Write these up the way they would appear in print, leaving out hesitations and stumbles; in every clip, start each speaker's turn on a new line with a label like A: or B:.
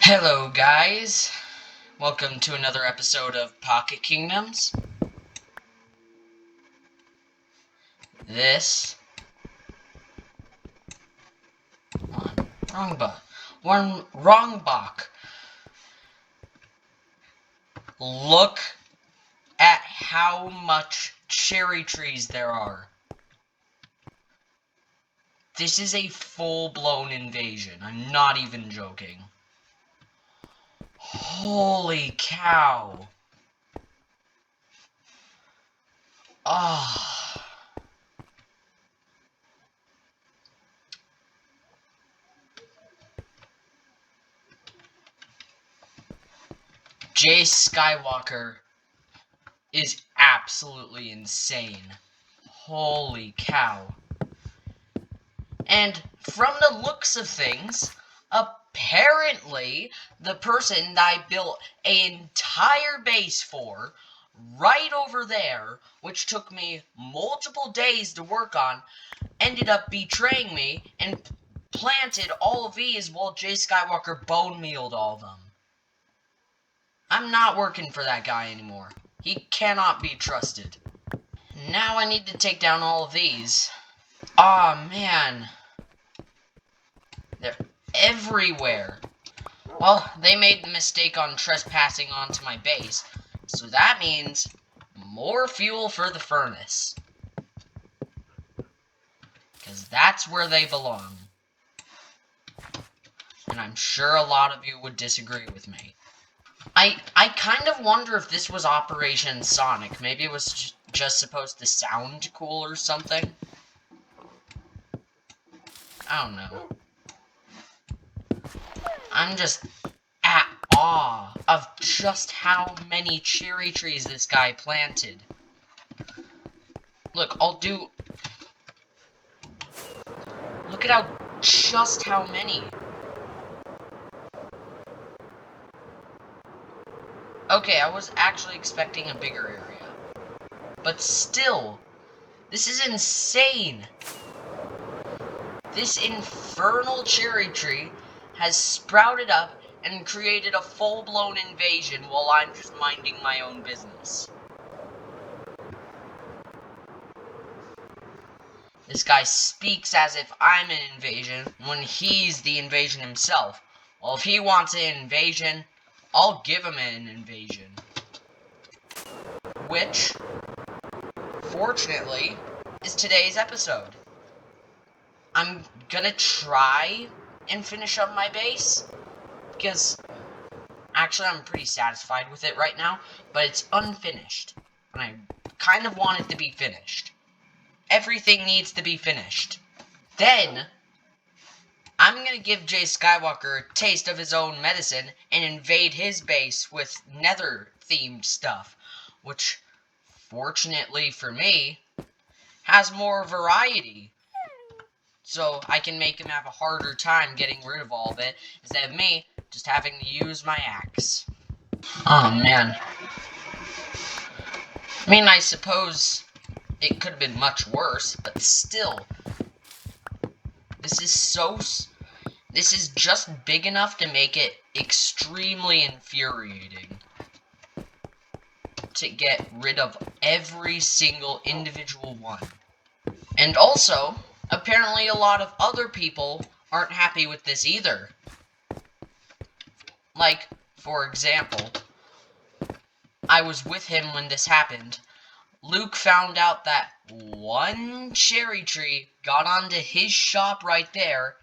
A: Hello guys, welcome to another episode of Pocket Kingdoms. This wrong block. Look at how much cherry trees there are. This is a full-blown invasion. I'm not even joking. Holy cow. Ah. Jace Skywalker is absolutely insane. Holy cow. And from the looks of things, apparently the person that I built an entire base for, right over there, which took me multiple days to work on, ended up betraying me and planted all of these while Jay Skywalker bone mealed all of them. I'm not working for that guy anymore. He cannot be trusted. Now I need to take down all of these. Aw, man. They're everywhere. Well, they made the mistake on trespassing onto my base, so that means more fuel for the furnace. Because that's where they belong. And I'm sure a lot of you would disagree with me. I kind of wonder if this was Operation Sonic. Maybe it was just supposed to sound cool or something. I don't know. I'm just at awe of just how many cherry trees this guy planted. Look, look at just how many. Okay, I was actually expecting a bigger area. But still, this is insane. This infernal cherry tree has sprouted up and created a full-blown invasion while I'm just minding my own business. This guy speaks as if I'm an invasion when he's the invasion himself. Well, if he wants an invasion, I'll give him an invasion. Which, fortunately, is today's episode. I'm gonna try and finish up my base, because actually I'm pretty satisfied with it right now, but it's unfinished, and I kind of want it to be finished. Everything needs to be finished. Then, I'm gonna give Jay Skywalker a taste of his own medicine and invade his base with nether-themed stuff, which, fortunately for me, has more variety. So I can make him have a harder time getting rid of all of it, instead of me just having to use my axe. Oh, man. I mean, I suppose it could have been much worse, but still. This is just big enough to make it extremely infuriating. To get rid of every single individual one. And also, apparently a lot of other people aren't happy with this either. Like, for example, I was with him when this happened. Luke found out that one cherry tree got onto his shop right there,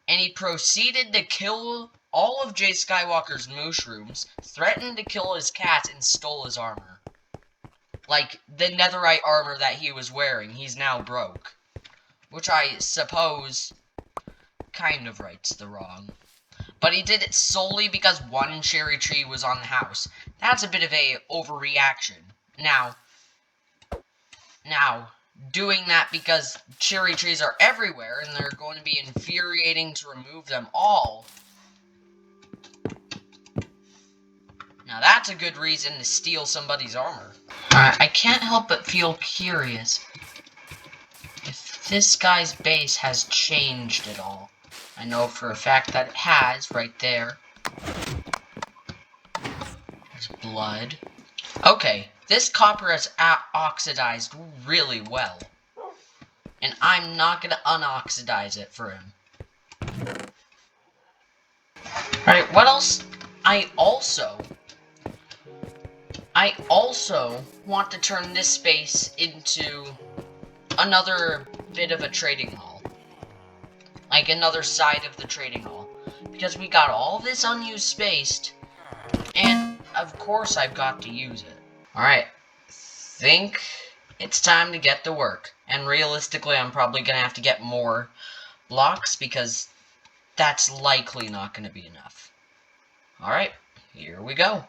A: and he proceeded to kill all of Jay Skywalker's mushrooms, threatened to kill his cat, and stole his armor. Like, the netherite armor that he was wearing, he's now broke. Which I suppose kind of rights the wrong. But he did it solely because one cherry tree was on the house. That's a bit of a overreaction. Now, doing that because cherry trees are everywhere and they're going to be infuriating to remove them all. Now that's a good reason to steal somebody's armor. Alright, I can't help but feel curious if this guy's base has changed at all. I know for a fact that it has, right there. There's blood. Okay, this copper has oxidized really well. And I'm not gonna unoxidize it for him. Alright, what else? I also want to turn this space into another bit of a trading hall. Like another side of the trading hall. Because we got all this unused space, and of course I've got to use it. Alright, think it's time to get to work. And realistically, I'm probably gonna have to get more blocks because that's likely not gonna be enough. Alright, here we go.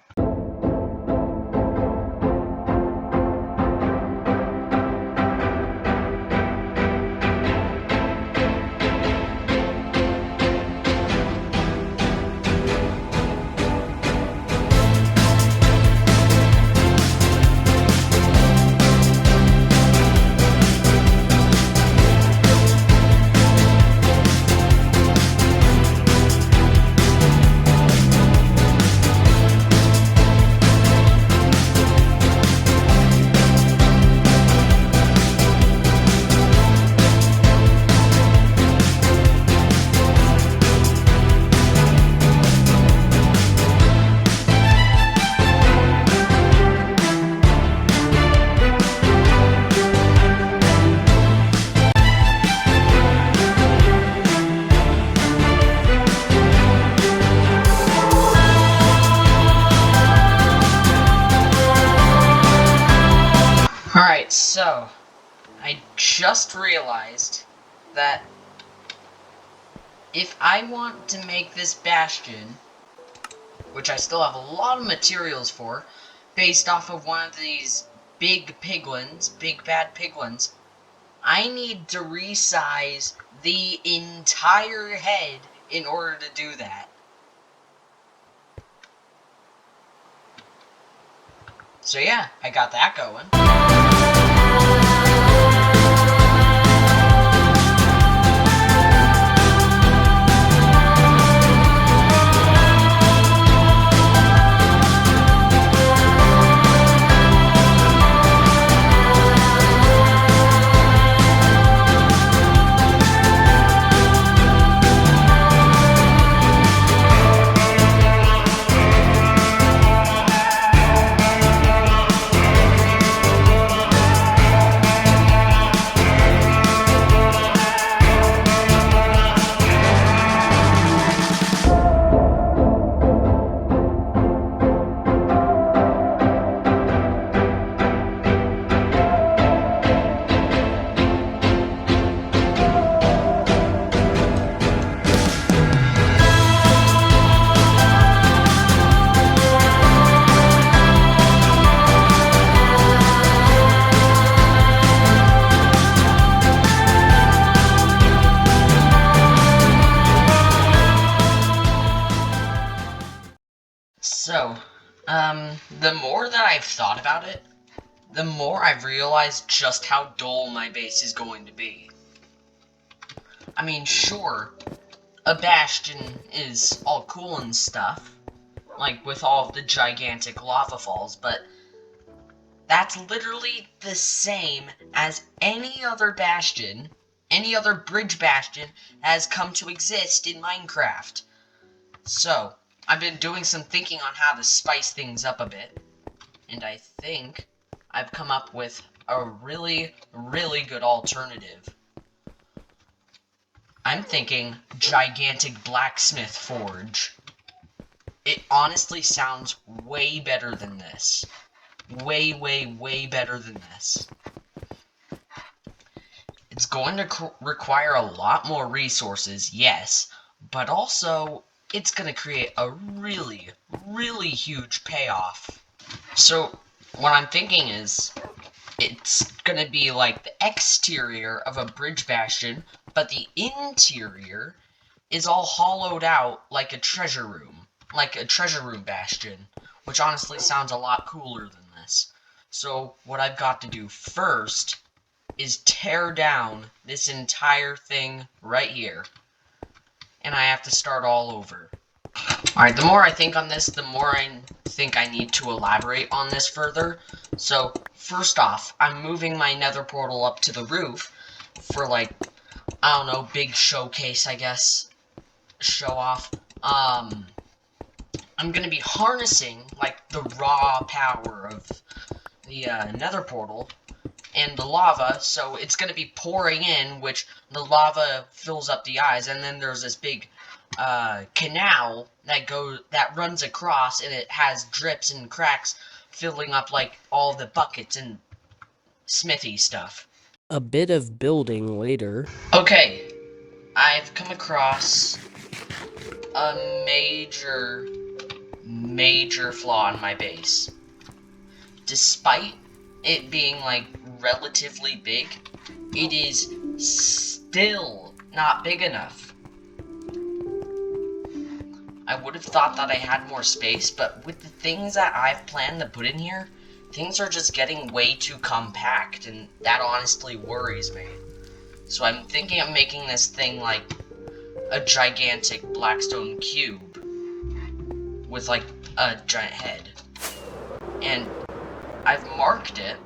A: Alright, so, I just realized that if I want to make this bastion, which I still have a lot of materials for, based off of one of these big piglins, big bad piglins, I need to resize the entire head in order to do that. So yeah, I got that going. So, the more that I've thought about it, the more I've realized just how dull my base is going to be. I mean, sure, a bastion is all cool and stuff, like with all of the gigantic lava falls, but that's literally the same as any other bastion, any other bridge bastion has come to exist in Minecraft. So, I've been doing some thinking on how to spice things up a bit, and I think I've come up with a really, really good alternative. I'm thinking gigantic blacksmith forge. It honestly sounds way better than this. Way, way, way better than this. It's going to require a lot more resources, yes, but also it's going to create a really, really huge payoff. So, what I'm thinking is, it's going to be like the exterior of a bridge bastion, but the interior is all hollowed out like a treasure room. Like a treasure room bastion, which honestly sounds a lot cooler than this. So, what I've got to do first is tear down this entire thing right here. And I have to start all over. Alright, the more I think on this, the more I think I need to elaborate on this further. So, first off, I'm moving my nether portal up to the roof for, like, I don't know, big showcase, I guess. Show off. I'm gonna be harnessing, like, the raw power of the nether portal and the lava, so it's gonna be pouring in, which the lava fills up the eyes, and then there's this big canal that runs across, and it has drips and cracks filling up like all the buckets and smithy stuff.
B: A bit of building later.
A: Okay, I've come across a major flaw in my base. Despite it being like relatively big, it is still not big enough. I would have thought that I had more space, but with the things that I've planned to put in here, things are just getting way too compact, and that honestly worries me. So I'm thinking of making this thing like a gigantic blackstone cube with like a giant head. And I've marked it.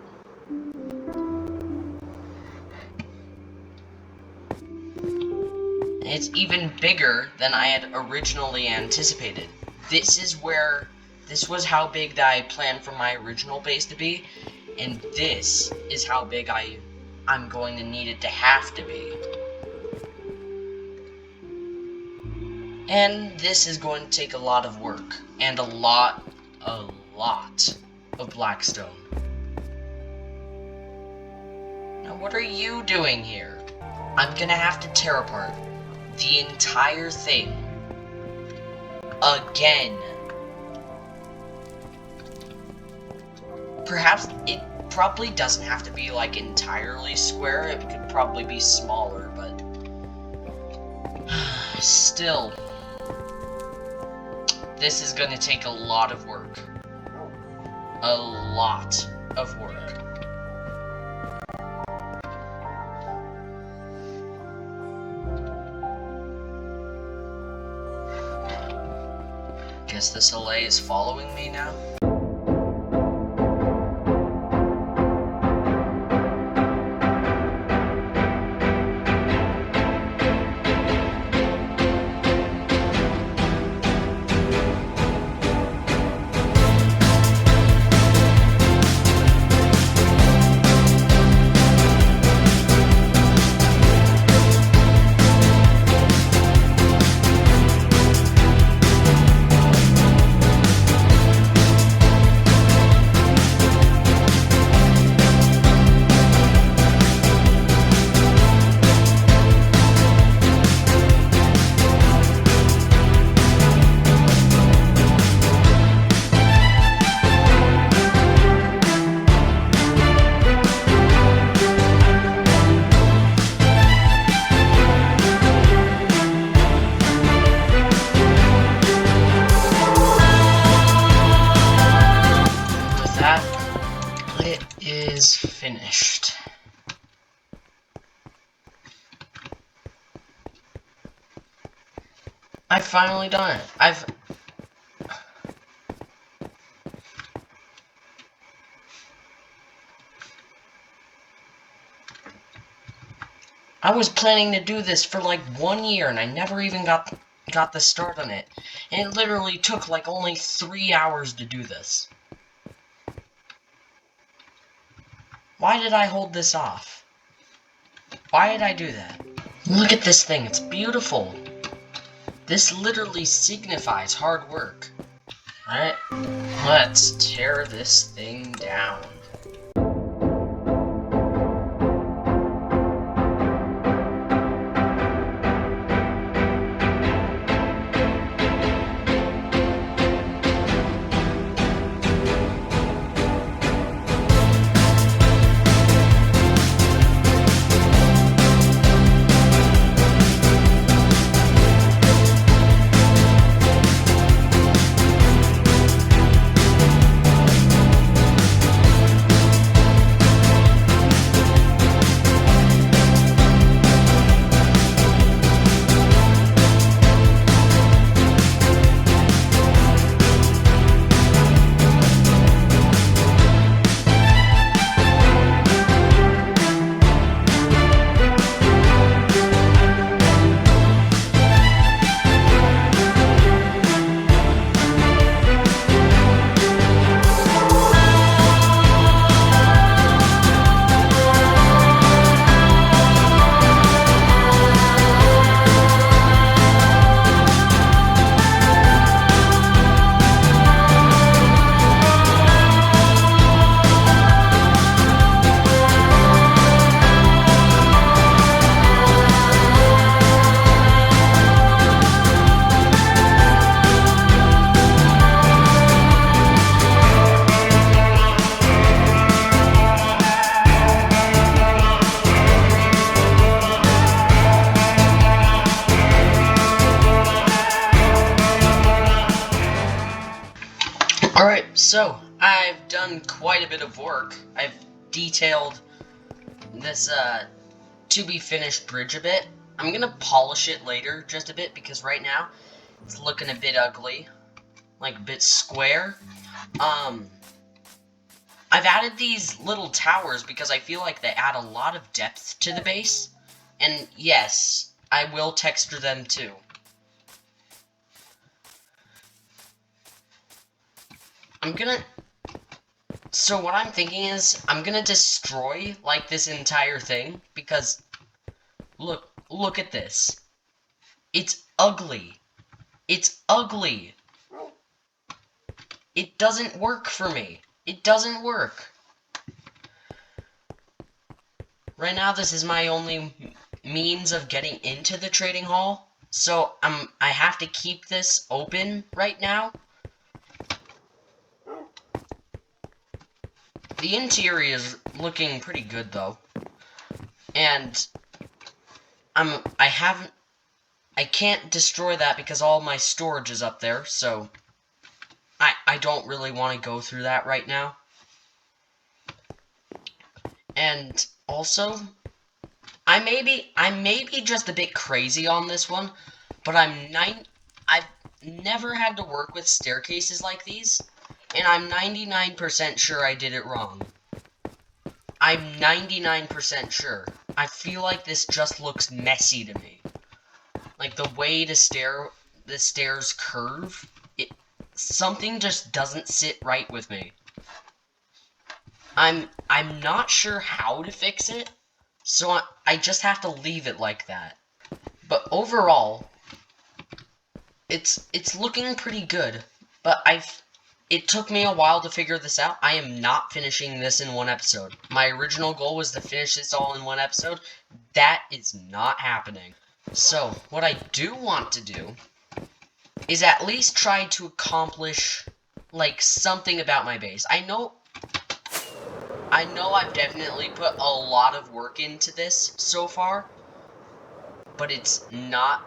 A: It's even bigger than I had originally anticipated. This was how big that I planned for my original base to be, and this is how big I'm going to need it to have to be. And this is going to take a lot of work, and a lot of blackstone. Now what are you doing here? I'm gonna have to tear apart the entire thing again. Perhaps it probably doesn't have to be like entirely square, it could probably be smaller, but still, this is gonna take a lot of work. A lot of work. Guess the Soleil is following me now? Is finished. I've finally done it. I was planning to do this for like 1 year, and I never even got the start on it. And it literally took like only 3 hours to do this. Why did I hold this off? Why did I do that? Look at this thing, it's beautiful. This literally signifies hard work. Alright, let's tear this thing down. Alright, so I've done quite a bit of work. I've detailed this to be finished bridge a bit. I'm gonna polish it later just a bit because right now it's looking a bit ugly, like a bit square. I've added these little towers because I feel like they add a lot of depth to the base. And yes, I will texture them too. So what I'm thinking is, I'm gonna destroy, like, this entire thing, because, look at this. It's ugly. It's ugly. It doesn't work for me. It doesn't work. Right now, this is my only means of getting into the trading hall, so I have to keep this open right now. The interior is looking pretty good though, and I can't destroy that because all my storage is up there, so I don't really want to go through that right now. And also, I may be just a bit crazy on this one, but I've never had to work with staircases like these, and I'm 99% sure I did it wrong. I'm 99% sure. I feel like this just looks messy to me. Like the way the stairs curve, something just doesn't sit right with me. I'm not sure how to fix it, so I just have to leave it like that. But overall, it's looking pretty good, but it took me a while to figure this out. I am not finishing this in one episode. My original goal was to finish this all in one episode. That is not happening. So, what I do want to do is at least try to accomplish, like, something about my base. I know I've definitely put a lot of work into this so far, but it's not...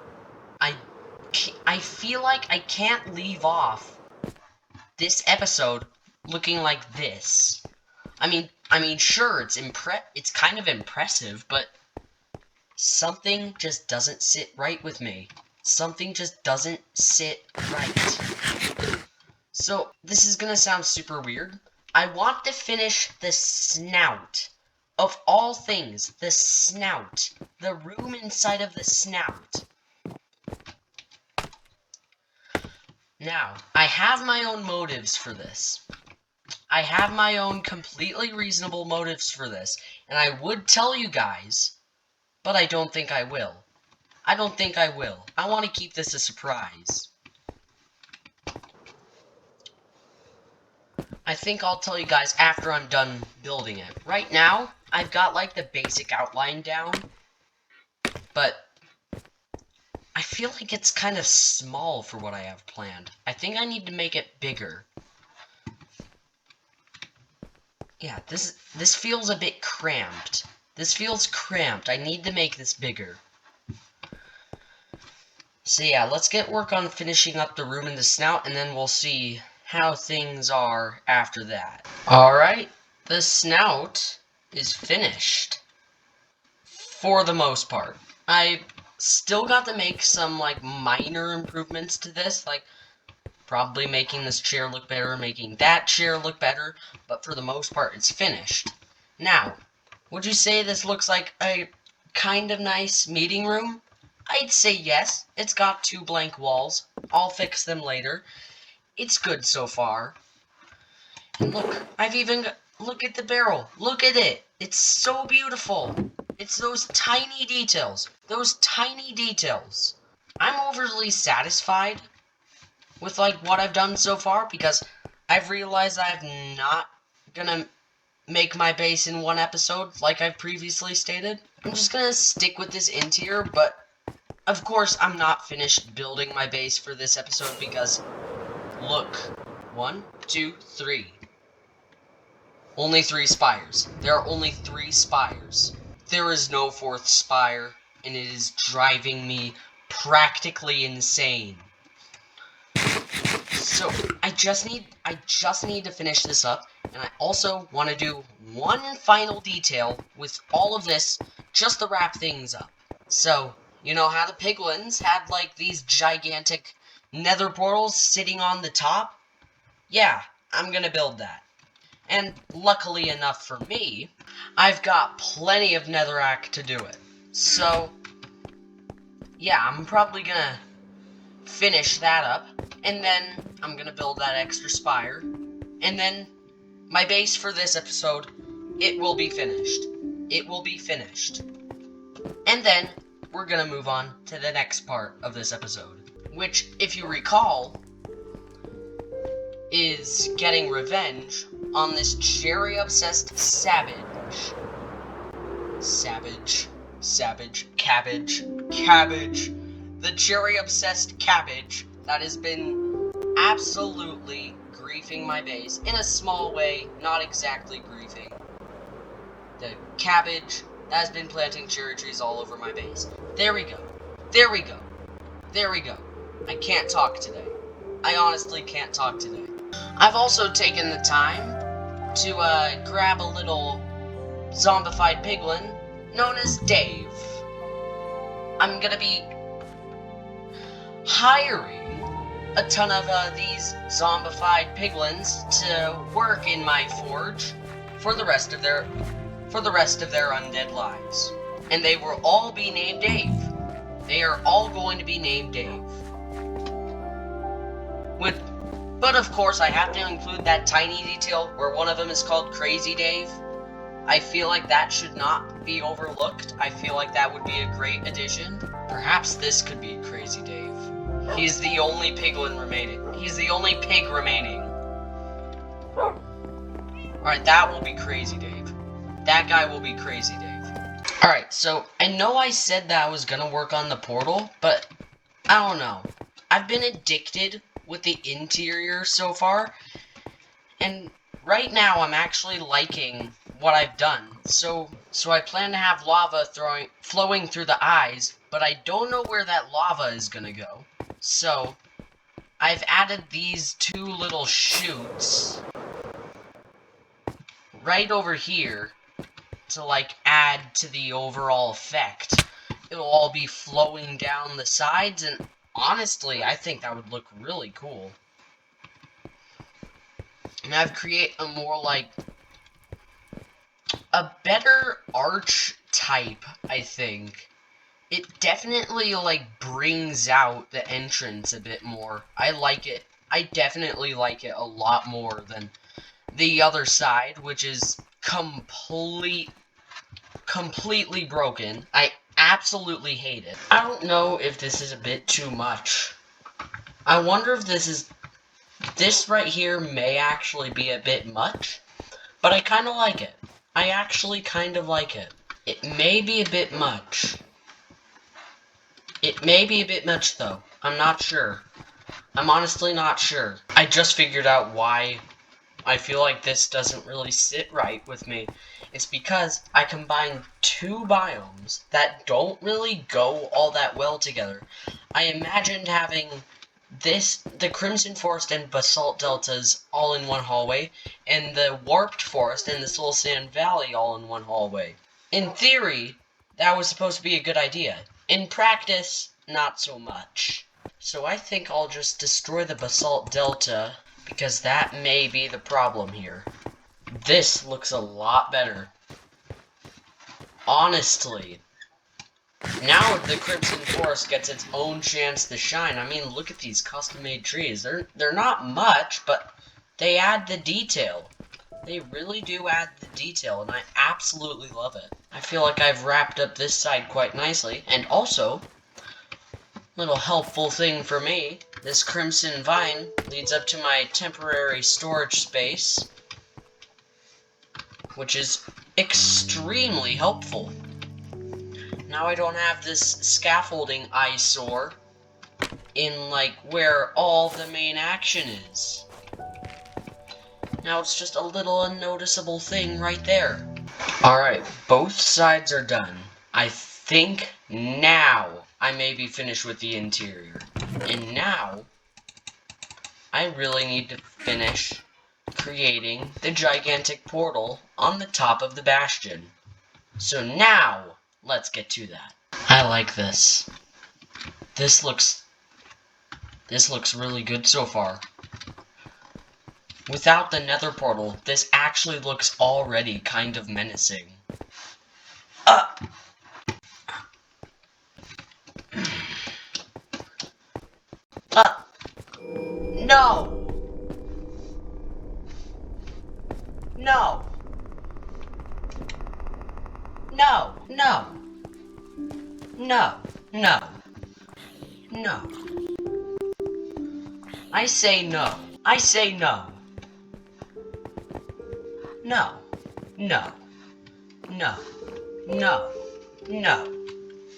A: I feel like I can't leave off this episode looking like this. I mean, sure, it's kind of impressive, but something just doesn't sit right with me. Something just doesn't sit right. So, this is gonna sound super weird. I want to finish the snout. Of all things, the snout. The room inside of the snout. Now, I have my own motives for this. I have my own completely reasonable motives for this, and I would tell you guys, but I don't think I will. I don't think I will. I want to keep this a surprise. I think I'll tell you guys after I'm done building it. Right now, I've got like the basic outline down, but I feel like it's kind of small for what I have planned. I think I need to make it bigger. Yeah, this feels a bit cramped. This feels cramped. I need to make this bigger. So yeah, let's get work on finishing up the room and the snout, and then we'll see how things are after that. Alright, the snout is finished. For the most part. I still got to make some, like, minor improvements to this, like, probably making this chair look better, making that chair look better, but for the most part, it's finished. Now, would you say this looks like a kind of nice meeting room? I'd say yes. It's got 2 blank walls. I'll fix them later. It's good so far. And look, I've even got, look at the barrel. Look at it. It's so beautiful. It's those tiny details. Those tiny details. I'm overly satisfied with, like, what I've done so far because I've realized I'm not gonna make my base in one episode like I've previously stated. I'm just gonna stick with this interior, but of course I'm not finished building my base for this episode because, look, 1, 2, 3. Only 3 spires. There are only 3 spires. There is no 4th spire, and it is driving me practically insane. So I just need to finish this up, and I also want to do one final detail with all of this just to wrap things up. So, you know how the piglins had like these gigantic nether portals sitting on the top? Yeah, I'm gonna build that. And luckily enough for me, I've got plenty of netherrack to do it. So, yeah, I'm probably gonna finish that up, and then I'm gonna build that extra spire, and then my base for this episode, it will be finished. It will be finished. And then we're gonna move on to the next part of this episode, which, if you recall, is getting revenge on this cherry-obsessed savage. Cabbage. The cherry-obsessed cabbage that has been absolutely griefing my base. In a small way, not exactly griefing. The cabbage that has been planting cherry trees all over my base. There we go. There we go. There we go. I can't talk today. I honestly can't talk today. I've also taken the time to grab a little zombified piglin known as Dave. I'm gonna be hiring a ton of these zombified piglins to work in my forge for the rest of their undead lives. And they will all be named Dave. They are all going to be named Dave. But of course, I have to include that tiny detail where one of them is called Crazy Dave. I feel like that should not be overlooked. I feel like that would be a great addition. Perhaps this could be Crazy Dave. He's the only piglin remaining. He's the only pig remaining. Alright, that will be Crazy Dave. That guy will be Crazy Dave. Alright, so I know I said that I was gonna work on the portal, but I don't know. I've been addicted with the interior so far, and right now I'm actually liking what I've done. So I plan to have lava flowing through the eyes, but I don't know where that lava is gonna go. So I've added these two little chutes right over here to like add to the overall effect. It'll all be flowing down the sides, and honestly, I think that would look really cool. And I've created a more like a better arch type, I think. It definitely like brings out the entrance a bit more. I like it. I definitely like it a lot more than the other side, which is completely broken. I absolutely hate it. I don't know if this is a bit too much. I wonder if this right here may actually be a bit much, but I kind of like it. I actually kind of like it. It may be a bit much. It may be a bit much, though. I'm not sure. I'm honestly not sure. I just figured out why I feel like this doesn't really sit right with me. It's because I combined two biomes that don't really go all that well together. I imagined having the Crimson Forest and Basalt Deltas all in one hallway, and the Warped Forest and the Soul Sand Valley all in one hallway. In theory, that was supposed to be a good idea. In practice, not so much. So I think I'll just destroy the Basalt Delta, because that may be the problem here. This looks a lot better. Honestly. Now the Crimson Forest gets its own chance to shine. I mean, look at these custom-made trees. They're not much, but they add the detail. They really do add the detail, and I absolutely love it. I feel like I've wrapped up this side quite nicely. And also, little helpful thing for me, this Crimson Vine leads up to my temporary storage space, which is extremely helpful. Now I don't have this scaffolding eyesore in, like, where all the main action is. Now it's just a little unnoticeable thing right there. Alright, both sides are done. I think now I may be finished with the interior. And now I really need to finish creating the gigantic portal on the top of the bastion. So now, let's get to that. I like this. This looks really good so far. Without the nether portal, this actually looks already kind of menacing. No! No! No! No! No! No! No! I say no. I say no. No. No. No. No. No.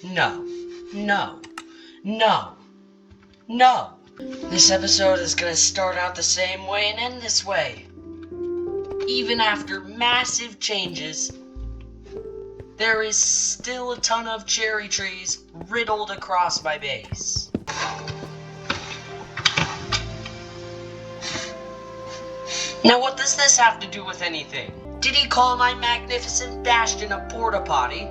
A: No. No. No. No. This episode is gonna start out the same way and end this way. Even after massive changes, there is still a ton of cherry trees riddled across my base. Now what does this have to do with anything? Did he call my magnificent bastion a porta potty?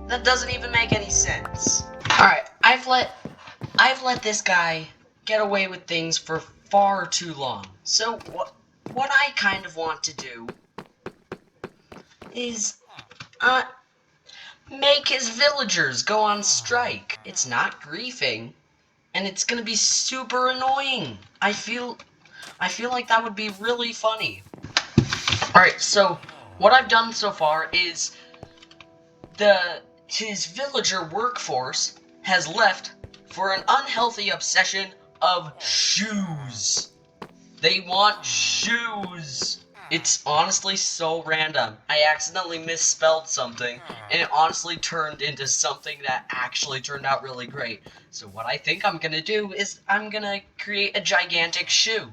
A: That doesn't even make any sense. Alright, I've let this guy get away with things for far too long. So what I kind of want to do is make his villagers go on strike. It's not griefing, and it's gonna be super annoying. I feel like that would be really funny. Alright, so what I've done so far is his villager workforce has left for an unhealthy obsession of shoes. They want shoes. It's honestly so random. I accidentally misspelled something, and it honestly turned into something that actually turned out really great. So what I think I'm gonna do is I'm gonna create a gigantic shoe.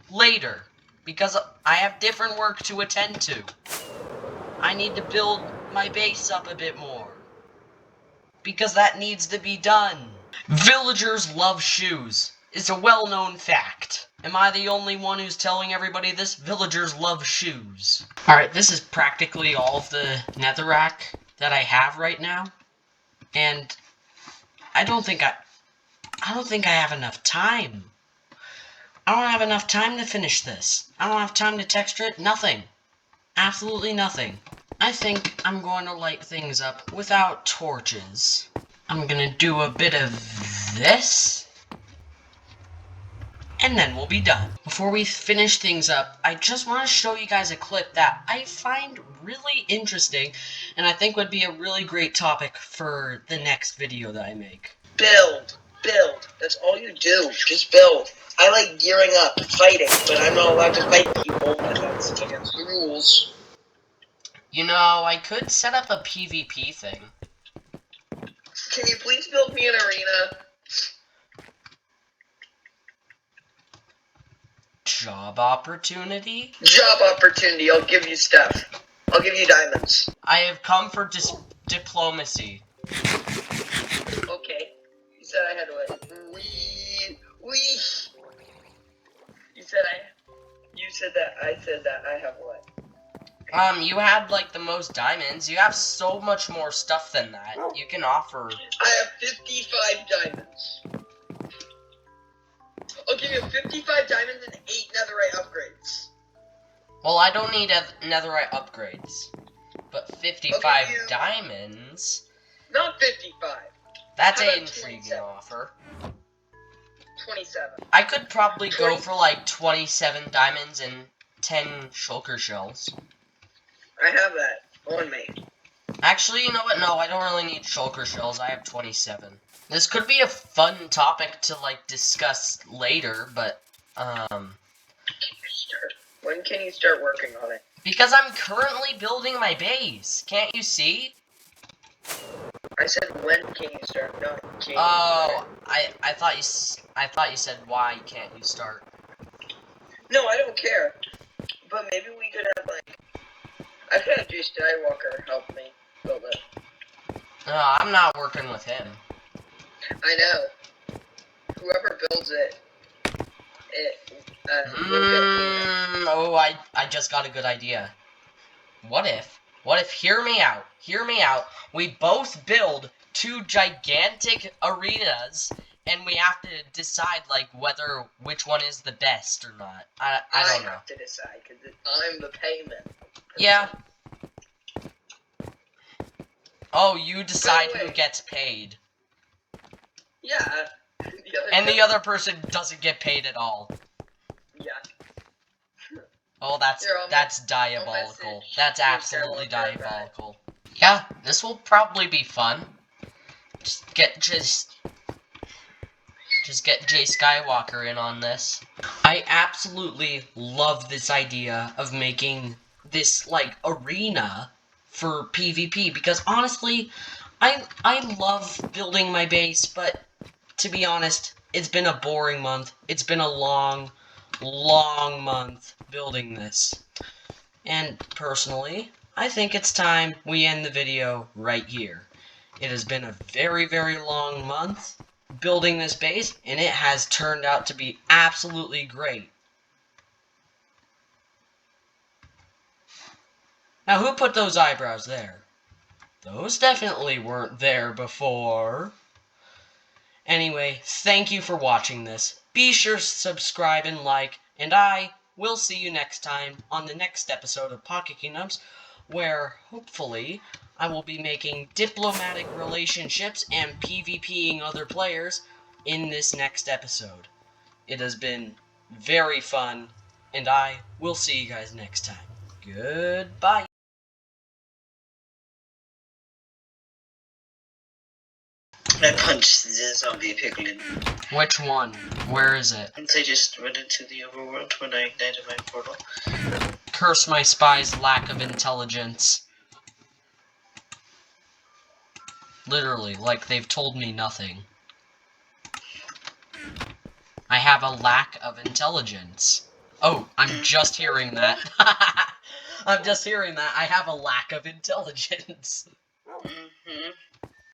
A: Later. Because I have different work to attend to. I need to build my base up a bit more. Because that needs to be done. Villagers love shoes. It's a well-known fact. Am I the only one who's telling everybody this? Villagers love shoes. Alright, this is practically all of the netherrack that I have right now. And I don't think I have enough time. I don't have enough time to finish this. I don't have time to texture it. Nothing. Absolutely nothing. I think I'm going to light things up without torches. I'm gonna do a bit of this, and then we'll be done. Before we finish things up, I just want to show you guys a clip that I find really interesting, and I think would be a really great topic for the next video that I make.
C: Build. Build. That's all you do. Just build. I like gearing up, fighting, but I'm not allowed to fight people because that's against the rules.
A: You know, I could set up a PvP thing.
C: Can you please build me an arena?
A: Job opportunity?
C: Job opportunity. I'll give you stuff. I'll give you diamonds.
A: I have come for diplomacy.
C: Okay. You said I had to wait. You said that I have what?
A: You had like the most diamonds. You have so much more stuff than that. You can offer.
C: I have 55 diamonds. I'll give you 55 diamonds and 8 netherite upgrades.
A: Well, I don't need netherite upgrades. But 55
C: you...
A: diamonds?
C: Not 55.
A: That's
C: How
A: an
C: about
A: intriguing
C: 27?
A: Offer.
C: 27.
A: I could probably go for like 27 diamonds and 10 shulker shells.
C: I have that on me.
A: Actually, you know what? No, I don't really need shulker shells. I have 27. This could be a fun topic to like discuss later, but
C: When can you start working on it?
A: because I'm currently building my base. Can't you see?
C: I said when can you start? No, can you
A: Oh, I thought you said why can't you start?
C: No, I don't care. But maybe we could have like I could have Juice Skywalker help me build it.
A: No, I'm not working with him.
C: I know. whoever builds it, will get payment.
A: Oh, I just got a good idea. What if, hear me out, we both build 2 gigantic arenas, and we have to decide, like, which one is the best or not. I don't know.
C: have to decide, because I'm the payment person.
A: Yeah. Oh, you decide who
C: way.
A: gets paid.
C: Yeah.
A: And the other person doesn't get paid at all.
C: Yeah.
A: Oh, that's diabolical. That's absolutely diabolical. Yeah, this will probably be fun. Just get Jay Skywalker in on this. I absolutely love this idea of making this, like, arena for PvP, because honestly, I love building my base, but to be honest, it's been a boring month. It's been a long, long month building this. And personally, I think it's time we end the video right here. It has been a very, very long month building this base, and it has turned out to be absolutely great. Now, who put those eyebrows there? Those definitely weren't there before. Anyway, thank you for watching this. Be sure to subscribe and like, and I will see you next time on the next episode of Pocket Kingdoms, where, hopefully, I will be making diplomatic relationships and PvPing other players in this next episode. It has been very fun, and I will see you guys next time. Goodbye.
C: I punched the zombie piglin.
A: Which one? Where is it?
C: Once I just went into the overworld when I ignited my portal.
A: Curse my spy's lack of intelligence. Literally, like they've told me nothing. I have a lack of intelligence. Oh, I'm just hearing that. I'm just hearing that. I have a lack of intelligence.
C: Mm-hmm.